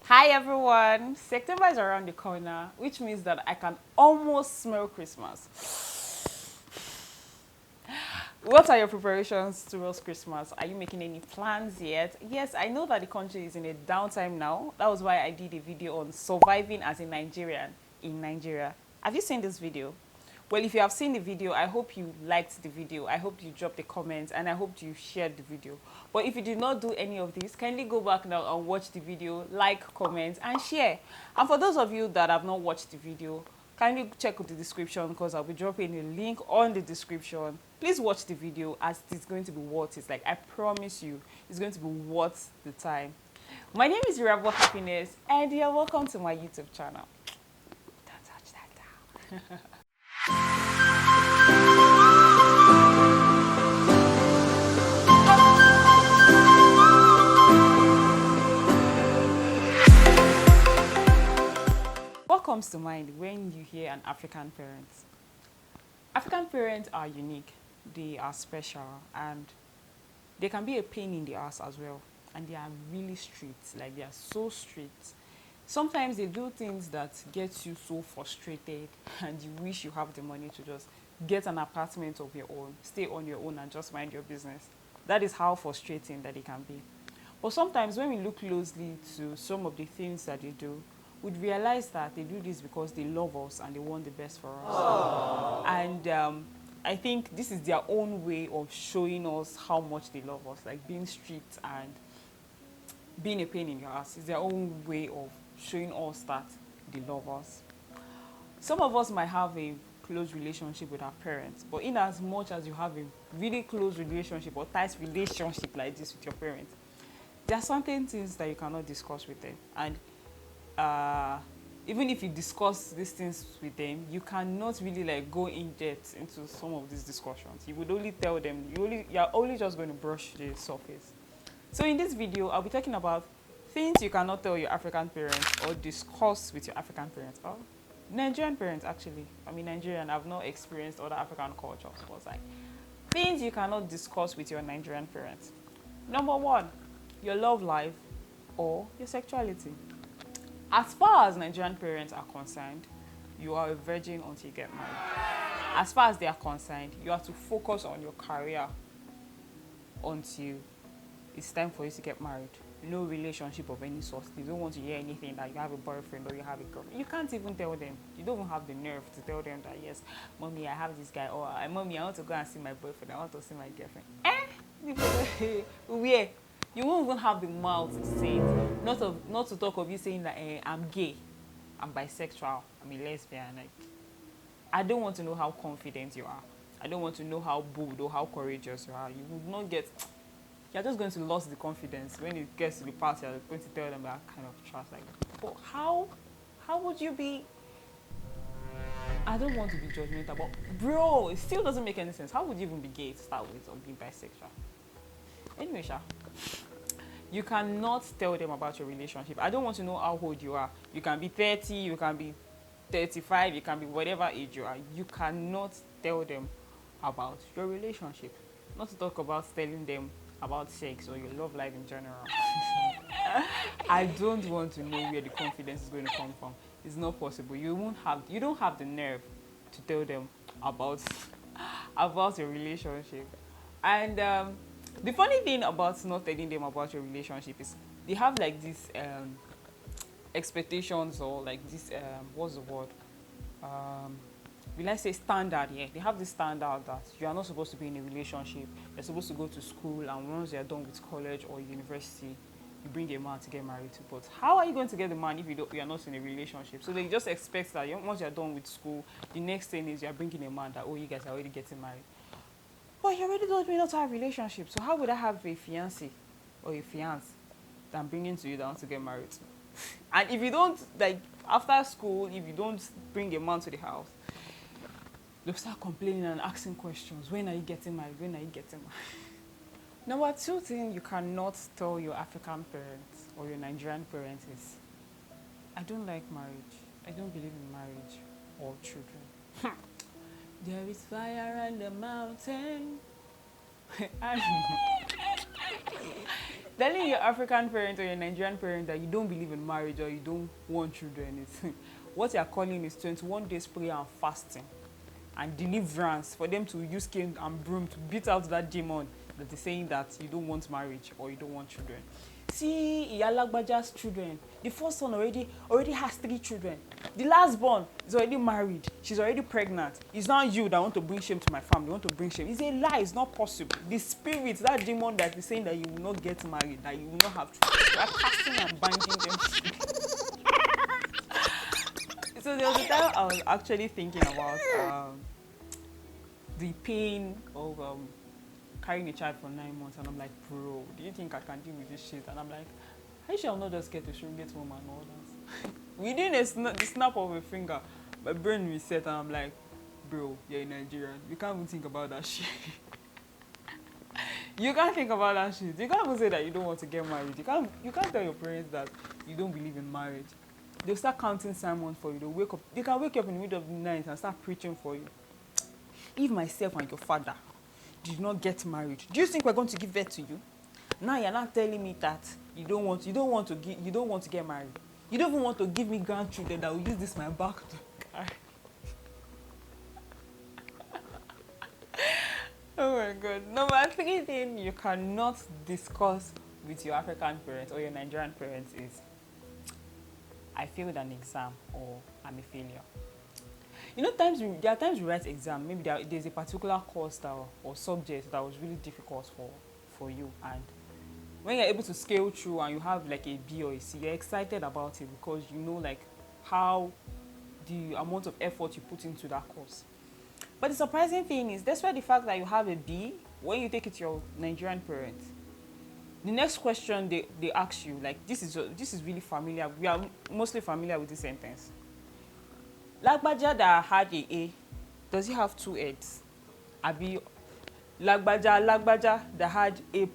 Hi everyone! September is around the corner, which means that I can almost smell Christmas. What are your preparations towards Christmas? Are you making any plans yet? Yes, I know that the country is in a downtime now. That was why I did a video on surviving as a Nigerian in Nigeria. Have you seen this video? Well, if you have seen the video, I hope you liked the video. I hope you dropped a comment and I hope you shared the video. But if you did not do any of this, kindly go back now and watch the video, like, comment, and share. And for those of you that have not watched the video, kindly check out the description because I'll be dropping a link on the description. Please watch the video as it's going to be worth it. Like, I promise you, it's going to be worth the time. My name is Irabor Happiness and you're welcome to my YouTube channel. Don't touch that down. What comes to mind when you hear an African parent? African parents are unique, they are special, and they can be a pain in the ass as well. And they are really strict, like they are so strict. Sometimes they do things that get you so frustrated and you wish you have the money to just get an apartment of your own, stay on your own and just mind your business. That is how frustrating that it can be. But sometimes when we look closely to some of the things that they do, we'd realize that they do this because they love us and they want the best for us. Aww. And I think this is their own way of showing us how much they love us, like being strict and being a pain in your ass is their own way of showing us that they love us. Some of us might have a close relationship with our parents, but in as much as you have a really close relationship or tight relationship like this with your parents, there are certain things that you cannot discuss with them. And even if you discuss these things with them, you cannot really like go in depth into some of these discussions. You would only tell them, you're only just going to brush the surface. So in this video, I'll be talking about things you cannot tell your African parents or discuss with your African parents. Or Nigerian parents, actually. I mean, Nigerian, I've not experienced other African cultures. So it's like, things you cannot discuss with your Nigerian parents. Number one, your love life or your sexuality. As far as Nigerian parents are concerned, you are a virgin until you get married. As far as they are concerned, you have to focus on your career until it's time for you to get married. No relationship of any sort. They don't want to hear anything that you have a boyfriend or you have a girlfriend. You can't even tell them. You don't even have the nerve to tell them that, yes, mommy, I have this guy, or mommy, I want to go and see my boyfriend, I want to see my girlfriend. Where? You won't even have the mouth to say it. Not to talk of you saying that I'm gay, I'm bisexual, I'm a lesbian. Like, I don't want to know how confident you are. I don't want to know how bold or how courageous you are. You would not get. You're just going to lose the confidence when it gets to the part. You're going to tell them that kind of trust. Like, but how would you be? I don't want to be judgmental, but bro, it still doesn't make any sense. How would you even be gay to start with or be bisexual? Anyway, Sha, you cannot tell them about your relationship. I don't want to know how old you are. You can be 30, you can be 35, you can be whatever age you are. You cannot tell them about your relationship. Not to talk about telling them about sex or your love life in general. I don't want to know where the confidence is going to come from. It's not possible. You don't have the nerve to tell them about your relationship. And the funny thing about not telling them about your relationship is they have like this expectations or like this what's the word? Will I say standard? Yeah, they have this standard that you are not supposed to be in a relationship. You're supposed to go to school, and once you're done with college or university, you bring a man to get married to. But how are you going to get the man if you are not in a relationship? So they just expect that once you're done with school, the next thing is you're bringing a man that, oh, you guys are already getting married. But you already told me not to have a relationship, so how would I have a fiancé or a fiance that I'm bringing to you down to get married to? And if you don't, like, after school, if you don't bring a man to the house, they'll start complaining and asking questions. When are you getting married? When are you getting married? Number two thing you cannot tell your African parents or your Nigerian parents is, I don't like marriage. I don't believe in marriage or children. There is fire on the mountain. Telling your African parent or your Nigerian parent that you don't believe in marriage or you don't want children is what you are calling is 21 days prayer and fasting and deliverance for them to use cane and broom to beat out that demon that is saying that you don't want marriage or you don't want children. See Iyalagbaja's children. The first one already has 3 children. The last born is already married. She's already pregnant. It's not you that want to bring shame to my family. You want to bring shame. It's a lie. It's not possible. The spirit, that demon that is saying that you will not get married, that you will not have children, you are casting and binding them. So there was a time I was actually thinking about the pain of carrying a child for 9 months, and I'm like, bro, do you think I can deal with this shit? And I'm like, I shall not just get a surrogate woman and all that. Within the snap of a finger, my brain reset, and I'm like, bro, you're in Nigerian. You can't even think about that shit. You can't think about that shit. You can't even say that you don't want to get married. You can't tell your parents that you don't believe in marriage. They'll start counting sermons for you. They can wake you up in the middle of the night and start preaching for you. If myself and your father did not get married, do you think we're going to give birth to you? Now you're not telling me that you don't want to get married. You don't even want to give me grandchildren that will use this my back to carry. Oh my God. Number 3 thing you cannot discuss with your African parents or your Nigerian parents is, I failed an exam or I'm a failure. You know, there are times we write exam, maybe there's a particular course or subject that was really difficult for you, and when you're able to scale through and you have like a B or a C, you're excited about it because you know like how the amount of effort you put into that course. But the surprising thing is, despite the fact that you have a B, when you take it to your Nigerian parents, the next question they ask you, like this is really familiar. We are mostly familiar with this sentence. Lagbaja that had a, does he have 2 heads? Abi Lagbaja that had A+,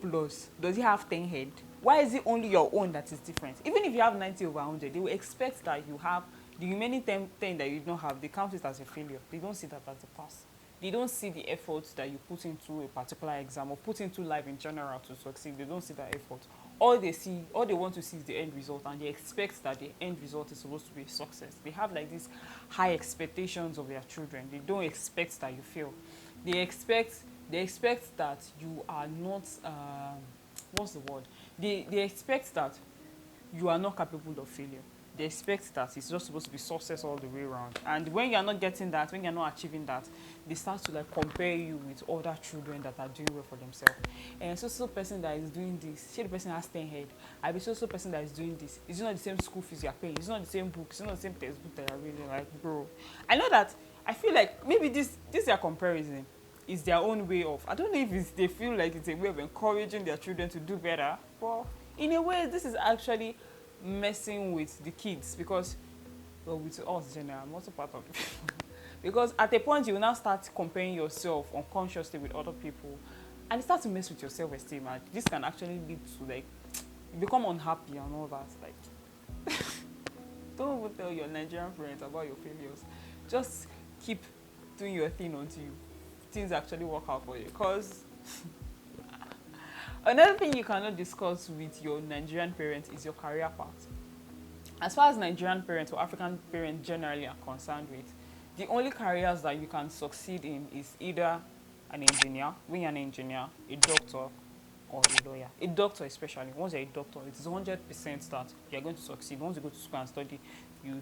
does he have 10 heads? Why is it only your own that is different? Even if you have 90/100, they will expect that you have the remaining 10 that you don't have. They count it as a failure. They don't see that as a pass. They don't see the effort that you put into a particular exam or put into life in general to succeed. They don't see that effort. All they want to see is the end result, and they expect that the end result is supposed to be a success. They have like these high expectations of their children. They don't expect that you fail. They expect that you are not what's the word? They expect that you are not capable of failure. They expect that it's just supposed to be success all the way around. And when you're not getting that, when you're not achieving that, they start to like compare you with other children that are doing well for themselves. And so person that is doing this, say the person has 10 head. I be so person that is doing this. It's not the same school fees you're paying. It's not the same books. It's not the same textbook that you're reading. Like, bro, I know that. I feel like maybe this their comparison is their own way of. I don't know if they feel like it's a way of encouraging their children to do better. But in a way, this is actually messing with the kids because, well, with us generally, I'm also part of it. Because at a point you will now start comparing yourself unconsciously with other people, and it starts to mess with your self-esteem, and this can actually lead to like you become unhappy and all that. Like, don't even tell your Nigerian parents about your failures. Just keep doing your thing until things actually work out for you. Because another thing you cannot discuss with your Nigerian parents is your career path. As far as Nigerian parents or African parents generally are concerned with, the only careers that you can succeed in is either an engineer, when you're an engineer, a doctor, or a lawyer. A doctor especially, once you're a doctor, it is 100% that you're going to succeed. Once you go to school and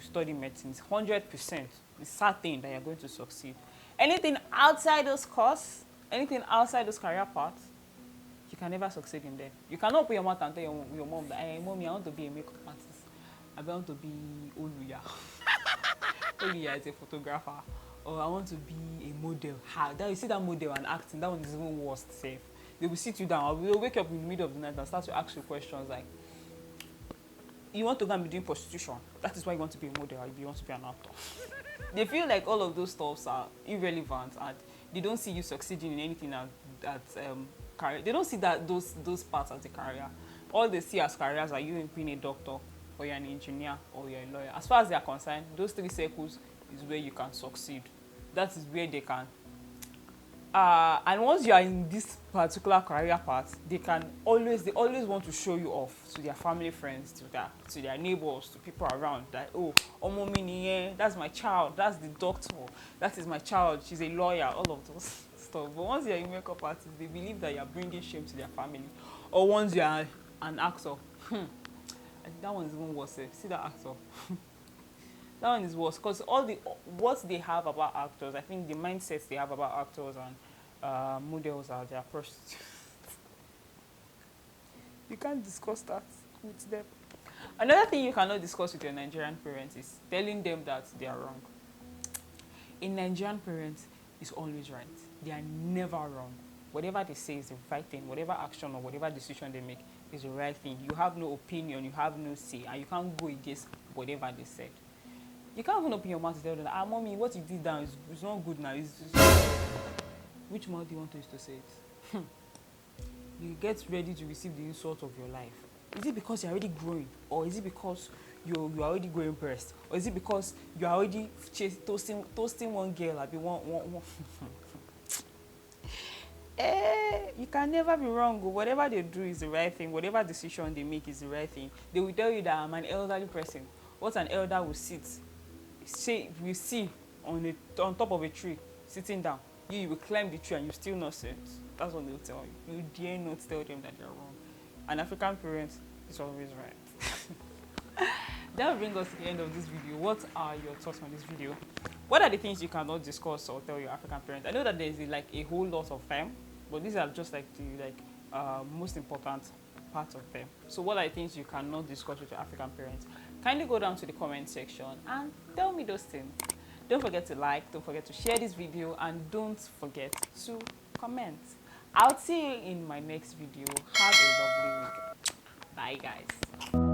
study medicine, it's 100%. It's certain that you're going to succeed. Anything outside those courses, anything outside those career paths, you can never succeed in them. You cannot put your mouth and tell your mom that, hey, mommy, I want to be a makeup artist. I want to be Oluya. Oluya is a photographer. Or I want to be a model. You see that model and acting, that one is even worse, safe. They will sit you down, or they'll wake up in the middle of the night and start to ask you questions like, you want to go and be doing prostitution. That is why you want to be a model, or you want to be an actor. They feel like all of those stuffs are irrelevant, and they don't see you succeeding in anything at career. They don't see that those parts as a career. All they see as careers are you being a doctor, or you're an engineer, or you're a lawyer. As far as they are concerned, those 3 circles is where you can succeed. That is where they can And once you are in this particular career path, they always want to show you off to their family friends, to their neighbors, to people around, that, oh, omo mi niyen, that's my child, that's the doctor, that is my child, she's a lawyer, all of those stuff. But once you're in makeup artist, they believe that you're bringing shame to their family. Or once you are an actor, I think that one is even worse. See that actor? That one is worse, because what they have about actors, I think the mindsets they have about actors and models are their prostitutes. You can't discuss that with them. Another thing you cannot discuss with your Nigerian parents is telling them that they are wrong. A Nigerian parent is always right. They are never wrong. Whatever they say is the right thing. Whatever action or whatever decision they make is the right thing. You have no opinion, you have no say, and you can't go against whatever they said. You can't even open your mouth to tell them, mommy, what you did now is not good now. Which mouth do you want us to say it? You get ready to receive the insult of your life. Is it because you're already growing? Or is it because you're already growing breast? Or is it because you're already toasting one girl? Like one. You can never be wrong. Whatever they do is the right thing. Whatever decision they make is the right thing. They will tell you that I'm an elderly person. What an elder will we see on top of a tree, sitting down. You will climb the tree and you still not sit. That's what they'll tell you. You dare not tell them that they're wrong. An African parent is always right. That will bring us to the end of this video. What are your thoughts on this video? What are the things you cannot discuss or tell your African parents? I know that there's a whole lot of them, but these are just the most important part of them. So what are the things you cannot discuss with your African parents? Kindly go down to the comment section and tell me those things. Don't forget to like, don't forget to share this video, and don't forget to comment. I'll see you in my next video. Have a lovely week. Bye guys.